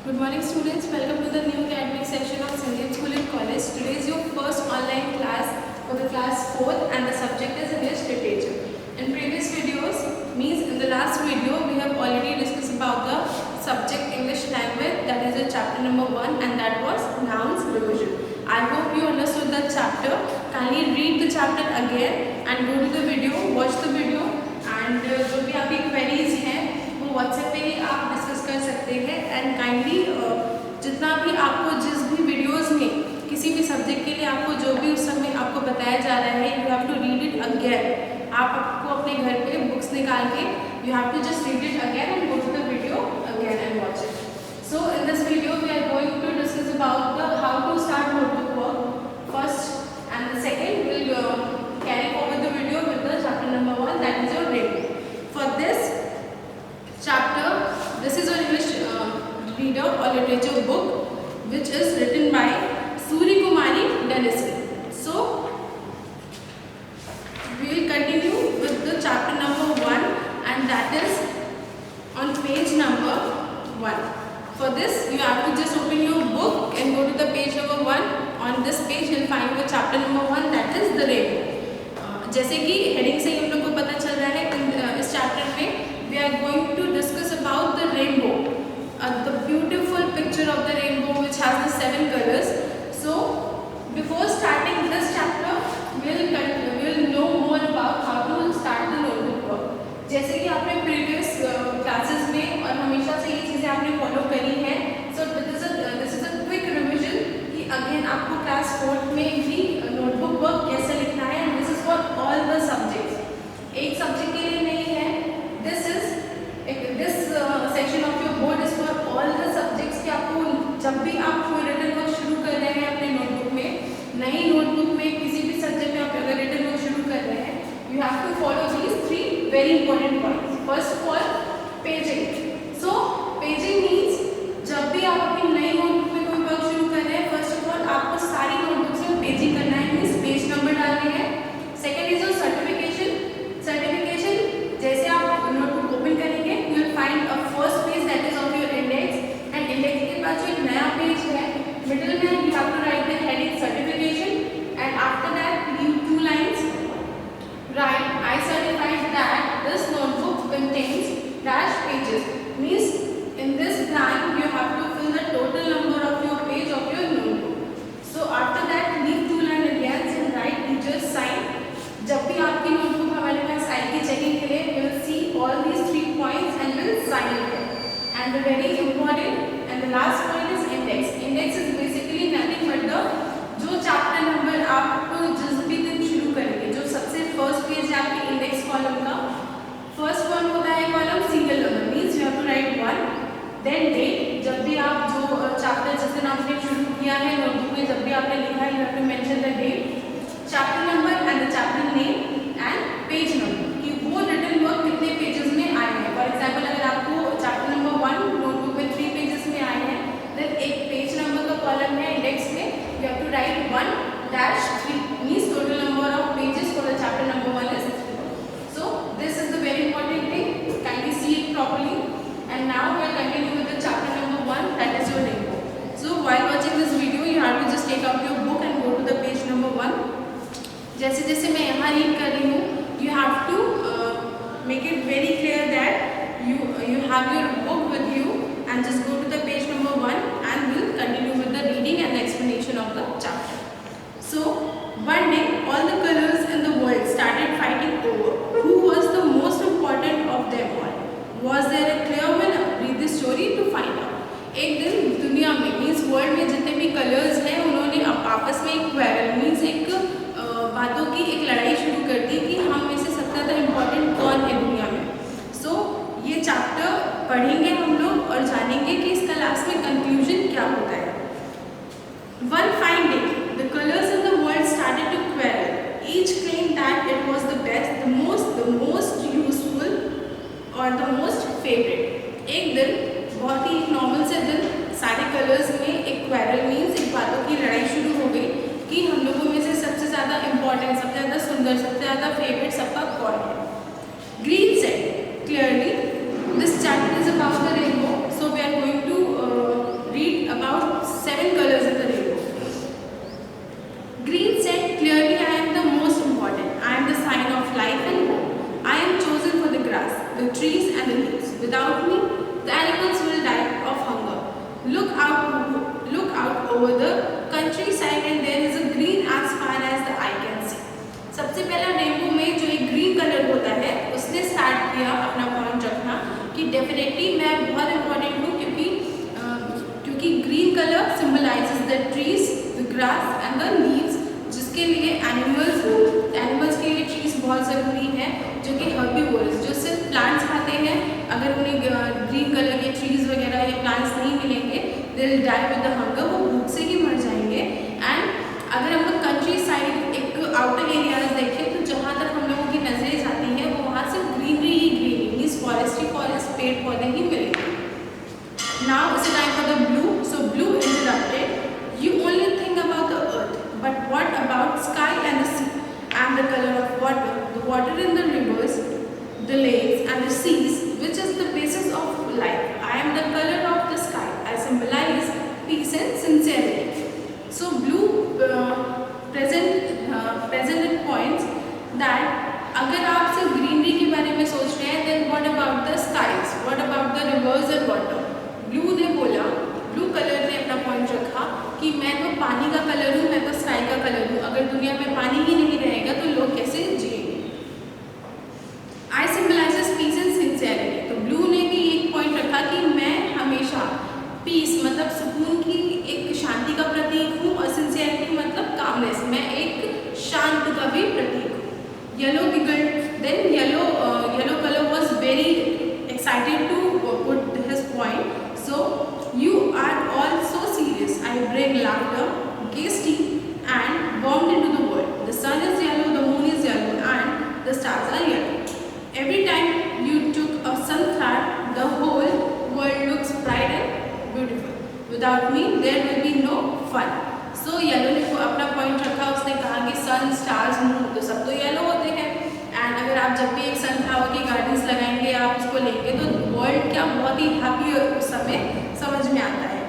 Good morning students, welcome to the new academic session of St. James School and College. Today is your first online class for the class 4th and the subject is English Literature. In previous videos, in the last video we have already discussed about the subject English language, that is the chapter number 1 and that was nouns revision. I hope you understood the chapter. Kindly read the chapter again and go to the video, watch the video and जो भी आपकी queries हैं वो WhatsApp पे ही आप discuss कर सकते हैं एंड काइंडली जितना भी आपको जिस भी वीडियोस में किसी भी सब्जेक्ट के लिए आपको जो भी उस समय आपको बताया जा रहा है you have to read it again. आपको अपने घर पे बुक्स निकाल के you have to just read it again and go to the video again and watch it. So in this video we are going to discuss about the how to start notebook work first and the second will carry forward the video with the chapter number 1, that is your rainbow. For this chapter, this is an English reader or literature book which is written by Suri Kumari Dennison. So we will continue with the chapter number 1 and that is on page number 1. For this you have to just open your book and go to the page number 1. On this page you will find the chapter number 1, that is the rainbow. जैसे कि heading से ही हम लोग को पता चल रहा है इस चैप्टर में we are going to discuss about the rainbow, the beautiful picture of the rainbow which has the 7 colours. So before starting this chapter will know more about how to start the notebook work. जैसे कि आपने previous classes में और हमेशा से ये चीज़ें आपने फॉलो करी हैं. So this is a quick revision कि अगेन आपको क्लास 4 में भी नोटबुक वर्क कैसे लिखना है. For all the subjects, एक सब्जेक्ट के लिए नहीं है. this section of your board is for all the subjects कि आपको जब भी आप कोई रिटन वर्क शुरू कर रहे हैं अपने नोटबुक में, नई नोटबुक में किसी भी सब्जेक्ट में आप अगर रिटन वर्क शुरू कर रहे हैं you have to follow these 3 very important points. First of all, paging. So paging means जब भी आप अपनी नई नोटबुक में कोई वर्क शुरू कर रहे हैं, फर्स्ट ऑफ ऑल आपको सारी नोटबुक्स में पेजिंग करना है, मीन्स पेज नंबर डालने हैं. Second is your certification. जैसे आप नोटबुक ओपन करेंगे you will find a first page that is of your index and index के बाद जो एक नया पेज है मिडिल में you have to write the heading certification and after that leave 2 lines. Write I certified that this notebook contains dash pages, means in this blank you have to fill the total number of your page of your notebook. So after that leave 2 lines again and write teacher's sign. जब भी आपकी notebook हमारे पास आएगी checking के लिए we will see all these 3 points and will sign it. And the very important and the last point is index. Index is basically nothing but the जो chapter number आप जिस भी दिन शुरू करेंगे, जो सबसे फर्स्ट पेज है आपके इंडेक्स कॉलम का, फर्स्ट वन होता है column serial number, means you have to write 1. Then date, जब भी आप जो चैप्टर जिस दिन आपने शुरू किया है नोटबुक में जब भी आपने लिखा है you have to mention the date, chapter number and the chapter name and page number कि वो रिटन वर्क कितने पेजेस में आए हैं. फॉर एग्जांपल अगर आपको चैप्टर नंबर 1 नोटबुक में 3 पेजेस में आए हैं देन एक पेज नंबर का कॉलम है इंडेक्स में you have to write 1-3 means total number of pages for the chapter number 1 is 3. So this is the very important thing. Kindly see it properly. And now we are continuing with the chapter number 1, that is your rainbow. So while watching this video you have to just take out your book and go to the page number 1. जैसे जैसे मैं यहाँ read कर रही हूँ you have to make it very clear that you have your book with you and just go to the page number 1 and we'll continue with the reading and the explanation of the chapter. So one day all the colors in the world started fighting over who was the most important of them all. Was there a clear winner? Read the story to find out. एक दिन दुनिया में means world में जितने भी colours हैं उन्होंने आपस में एक क्वेरल मीन्स एक बातों की एक लड़ाई शुरू कर दी कि हम में से सबसे ज़्यादा इम्पोर्टेंट कौन है दुनिया में. सो ये चैप्टर पढ़ेंगे हम लोग और जानेंगे कि इसका लास्ट में कंक्लूजन क्या होता है. One fine day the colours in the world started to quarrel. Each claim that it was the best, the most useful और द मोस्ट फेवरेट. एक दिन बहुत ही नॉर्मल से दिन सारे कलर्स में एक क्वेरल मीन्स एक बातों की लड़ाई शुरू हो गई कि हम लोगों में से सबसे ज़्यादा इम्पोर्टेंट, सबसे ज़्यादा सुंदर, सबसे ज़्यादा फेवरेट सबका कौन है. Green said clearly this chapter is about the rainbow, so we are going to definitely मैं बहुत इंपॉर्टेंट हूँ, क्योंकि green colour symbolises the trees, the grass and the leaves, जिसके लिए एनिमल्स के लिए ट्रीज बहुत ज़रूरी है, जो कि हर्बीवोरस, जो सिर्फ प्लांट्स खाते हैं। अगर उन्हें ग्रीन कलर के ट्रीज वगैरह या प्लांट्स नहीं मिलेंगे, they will die with the hunger, वो भूख से ही मर जाएंगे। एंड अगर हम लोग कंट्री साइड एक आउटर एरियाज देखें तो जहाँ तक हम लोगों की नजरें जाती हैं वो वहाँ से ग्रीनरी ही ग्रीनरी, मीन्स फॉरेस्ट पेड़ पौधे ही मिलेंगे। Now it's time for the blue. So blue interrupted, you only think about the earth, but what about sky and the sea? I am the color of water, the water in the rivers, the lakes and the seas, which is the basis of life. I am the color of the sky. I symbolize peace and sincerity. So blue present it points that अगर आप सिर्फ greenery के बारे में सोच रहे हैं, then what about the skies? What about the rivers and water? Blue ने बोला, ब्लू कलर ने अपना पॉइंट रखा कि मैं तो पानी का कलर हूँ, मैं तो स्काई का कलर हूँ। अगर दुनिया में पानी ही नहीं रहेगा तो लोग कैसे जिएंगे? आई सिंबलाइजेस पीस एंड सिंसियरिटी। तो ब्लू ने भी एक पॉइंट रखा कि मैं हमेशा पीस मतलब सुकून की, एक शांति का प्रतीक हूँ, और सिंसियरिटी मतलब कामनेस, मैं एक शांत का भी प्रतीक हूँ। Yellow giggled, then yellow colour was very excited to put his point. So you are all so serious. I bring laughter, gaiety and warmth into the world. The sun is yellow, the moon is yellow and the stars are yellow. Every time you took a sunflower, the whole world looks bright and beautiful. Without me, there will be no fun. So yellow ने अपना point रखा, उसने कहा कि सन, stars, moon तो सब तो yellow होते हैं, एंड अगर आप जब भी एक सनफ्लावर की गार्डन्स लगाएंगे, आप उसको लेंगे तो वर्ल्ड क्या बहुत ही हैप्पी उस समय समझ में आता है।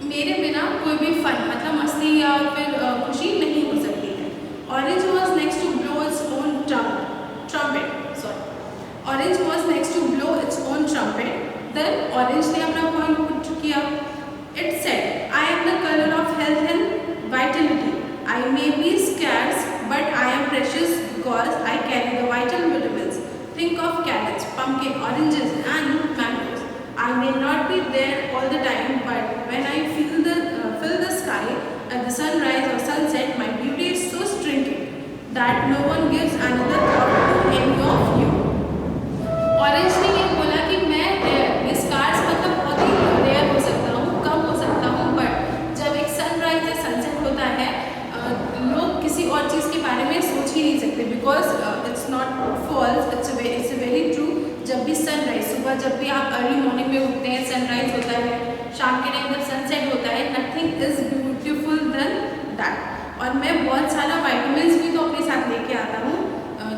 मेरे बिना कोई भी फन मतलब मस्ती या फिर खुशी नहीं हो सकती है। Orange was next to blow its own trumpet, sorry, orange was next to blow its own trumpet. Then orange ने अपना पॉइंट पुट किया। It said, I am the colour of health and vitality. I may be scarce but I am precious because I carry the vital vitamins. Think of carrots, pumpkin, oranges and mangoes. I may not be there all the time, but when I fill the sky at the sunrise or sunset, my beauty is so striking that no one gives another thought to any of you. Orange ने ये बोला कि मैं scars मतलब बहुत ही rare हो सकता हूँ, कम हो सकता हूँ, बट जब एक सनराइज या सनसेट होता है लोग किसी और चीज़ के बारे में सोच ही नहीं सकते, because it's not false, it's very true. जब भी सनराइज, सुबह जब भी आप अर्ली मॉर्निंग में उठते हैं, सनराइज होता है, शाम के टाइम जब सनसेट होता है, nothing is beautiful then that. और मैं बहुत सारा वाइटमिन्स भी तो अपने साथ लेके आता हूँ,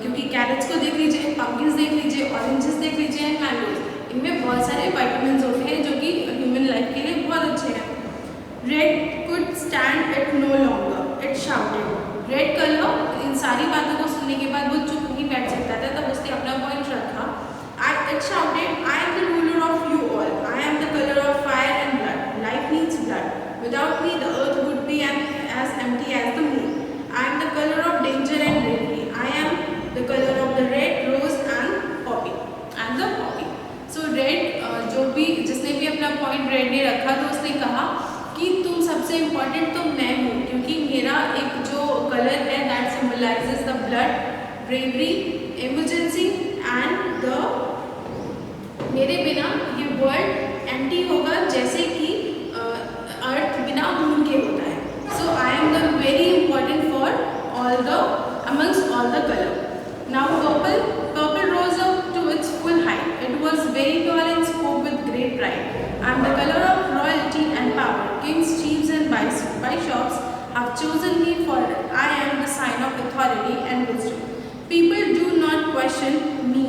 क्योंकि कैरेट्स को देख लीजिए, पम्पकिन्स देख लीजिए, ऑरेंजेस देख लीजिए एंड मैंगोज, इनमें बहुत सारे वाइटमिन्स होते हैं जो कि ह्यूमन लाइफ के लिए बहुत अच्छे हैं। Red could stand it no longer, it shouted. Red colour इन सारी बातों को सुनने के बाद वो चुप नहीं बैठ सकता था, तब उसने अपना पॉइंट रखा। It shouted, I am the ruler of you all, I am the colour of fire and blood, life needs blood, without me the earth would be as empty as the moon, I am the colour of danger and bravery, I am the colour of the red rose and poppy and the poppy. So red जो भी जिसने भी अपना point red ने रखा तो उसने कहा कि तुम सबसे इम्पॉर्टेंट तो मैं हूँ, क्योंकि मेरा एक जो कलर है that symbolizes the blood, bravery, emergency and the, मेरे बिना ये वर्ल्ड एम्प्टी होगा जैसे कि अर्थ बिना मून के होता है। So I am the very important for all the amongst all the colour. Now purple rose up to its full height, it was very tall and spoke with great pride. I am the color of royalty and power. Kings, chiefs and bishops have chosen me for it. I am the sign of authority and wisdom. People do not question me,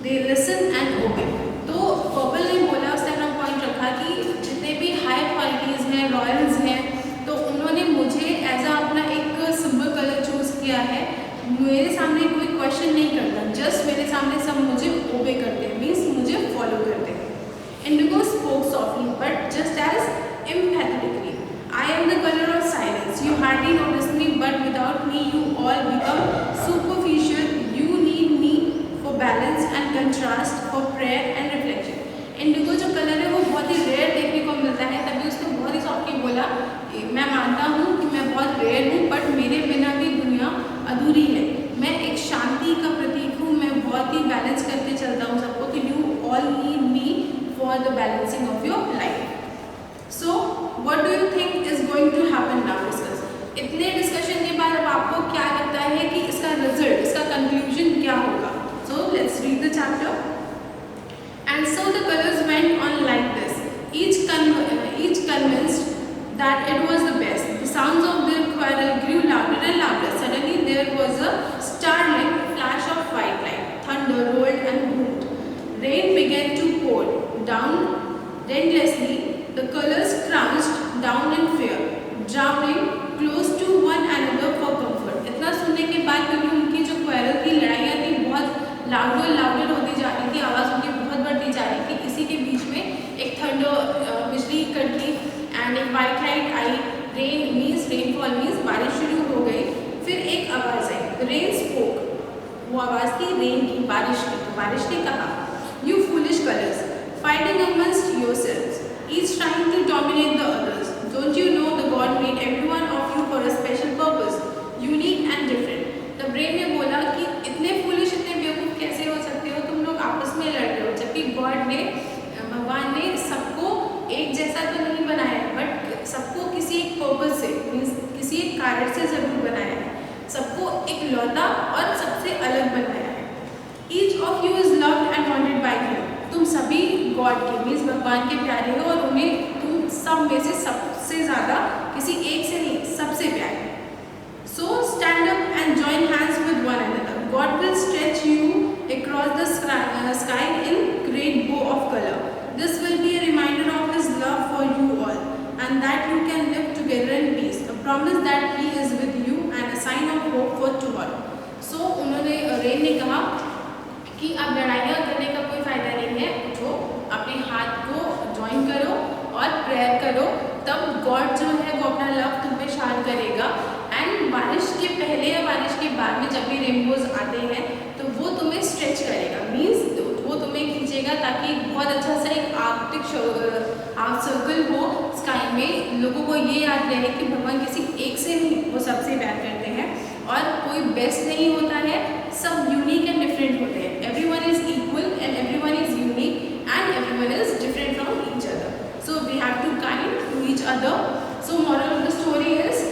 they listen and obey. तो purple ने बोला, उसने अपना point रखा कि जितने भी high qualities हैं, रॉयल्स हैं, तो उन्होंने मुझे एज अ अपना एक सिंबल कलर चूज़ किया है। मेरे सामने कोई क्वेश्चन नहीं करता, जस्ट मेरे सामने सब मुझे ओबे करते हैं, मीन्स मुझे फॉलो करते हैं। Indigo spoke softly, but just as emphatically. I am the color of silence. You hardly notice me, but without me, you all become superficial. You need me for balance and contrast for prayer and reflection. Indigo जो colour है वो बहुत ही rare देखने को मिलता है, तभी उसने बहुत ही सॉफ्टली बोला मैं मानता हूँ कि मैं बहुत रेयर हूँ, बट मेरे बिना भी दुनिया अधूरी है। मैं एक शांति का प्रतीक हूँ, मैं बहुत ही बैलेंस करके चलता हूँ सबको, तो you all need me for the balancing of your life. So what do you think is going to happen now? Discuss. इतने डिस्कशन के बाद अब आपको क्या लगता है कि इसका रिजल्ट, इसका कंक्लूजन क्या होगा? So let's read the chapter. And so the colors went on like this, each convinced that it was the best. The sounds of their quarrel grew louder and louder. Suddenly there was a startling flash of white light. Thunder rolled and boomed. Rain began to pour down relentlessly. The colors crouched down in fear, drowning close to one another for comfort. इतना सुनने के बाद क्योंकि उनकी जो quarrel थी, लड़ाइयाँ थी, बहुत लाउडर लाउडर होती जा रही थी, आवाज़ उनकी बहुत बढ़ती जा रही थी। इसी के बीच में एक थंडर बिजली कड़की एंड एक वाइट लाइट आई। रेन मीन्स रेनफॉल मीन्स बारिश शुरू हो गई। फिर एक आवाज़ आई, रेन स्पोक, वो आवाज़ थी रेन की, बारिश की। तो बारिश ने कहा, you foolish colours fighting amongst yourselves, each trying to dominate the others, don't you know the God made everyone of you for a special purpose, unique and different. The rain ने बोला कि इतने फूलिश, इतने बेवकूफ़ कैसे हो सकते हो, तुम लोग आपस में लड़ रहे हो, जबकि गॉड ने, भगवान ने सबको एक जैसा तो नहीं बनाया, बट सबको किसी एक पर्पस से, मीन्स किसी एक कार्य से ज़रूर बनाया है, सबको एक लौता और सबसे अलग बनाया है। Each of you is loved and wanted by him, तुम सभी गॉड के, मीन्स भगवान के प्यारे हो, और उन्हें तुम सब में से सबसे ज़्यादा, किसी एक से नहीं, सबसे प्यारे। So stand up and join hands with one another. God will stretch you across the sky in great bow of color. This will be a reminder of His love for you all, and that you can live together in peace. A promise that He is with you and a sign of hope for tomorrow. So उन्होंने, rain ने कहा कि अब लड़ाइयाँ करने का कोई फ़ायदा नहीं है, उठो, अपने हाथ को ज्वाइन करो और प्रेयर करो, तब गॉड जो है वो अपना लव तुम पे शार करेगा। एंड बारिश के पहले या बारिश के बाद में जब भी रेनबोज आते हैं तो वो तुम्हें स्ट्रेच करेगा, मीन्स वो तुम्हें खींचेगा, ताकि बहुत अच्छा सा एक आर्क सर्कल हो स्काई में। लोगों को ये याद रहे कि भगवान किसी एक से नहीं, वो सबसे प्यार करते हैं, और कोई बेस्ट नहीं होता है, सब यूनिक एंड डिफरेंट होते हैं। Everyone is equal and everyone is unique and everyone is different from each other, so we have to kind to each other. So moral of the story is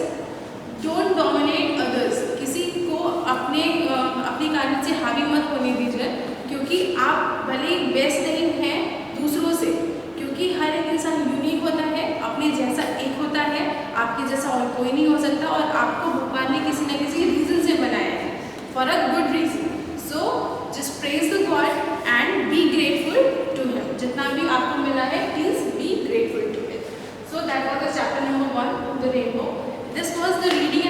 don't dominate others, किसी को अपनी कार्य से हावी मत होने दीजिए, क्योंकि आप भले बेस्ट नहीं हैं दूसरों से, क्योंकि हर एक इंसान यूनिक होता है, अपने जैसा एक होता है, आपके जैसा और कोई नहीं हो सकता, और आपको भगवान ने किसी न किसी रीज़न से बनाया है, for a good reason. So just praise the God and be grateful to him, जितना भी आपको मिला है please be grateful to him. So that was the chapter number 1, the rainbow. This was the reading